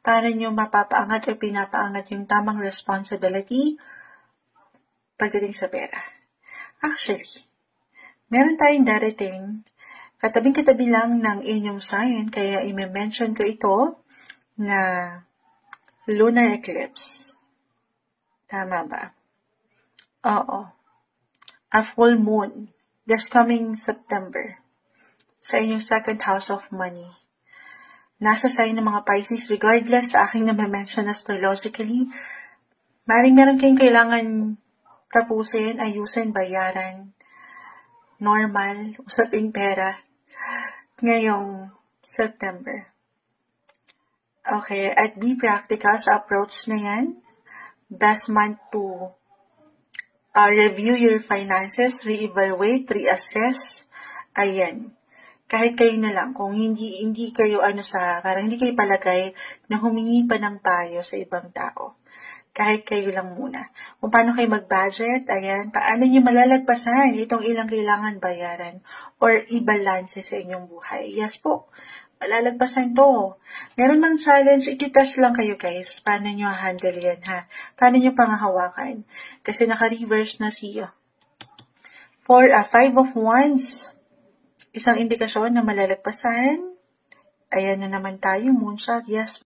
paano nyo mapapaangat o pinapaangat yung tamang responsibility pagdating sa pera. Actually, meron tayong darating, katabing-katabi lang ng inyong sign, kaya i-mention ko ito na lunar eclipse. Tama ba? Oo. A full moon this coming September sa inyong second house of money. Nasa sign ng mga Pisces, regardless sa aking na-mention astrologically, meron kayong kailangan tapusin, ayusin, bayaran, normal, usaping pera, ngayong September. Okay, at be practical sa approach na yan. Best month to review your finances, re-evaluate, reassess. Ayan. Kahit kayo na lang, kung hindi kayo parang hindi kayo palagay na humingi pa ng payo sa ibang tao. Kahit kayo lang muna. Kung paano kayo mag-budget, ayan, paano nyo malalagpasan itong ilang kailangan bayaran or i-balance sa inyong buhay. Yes po, malalagpasan to. Meron mang challenge, ikitas lang kayo guys. Paano nyo handle yan ha? Paano nyo pangahawakan? Kasi naka-reverse na siya. For a 5 of Wands, isang indikasyon na malalagpasan. Ayan na naman tayo, moonshot. Yes.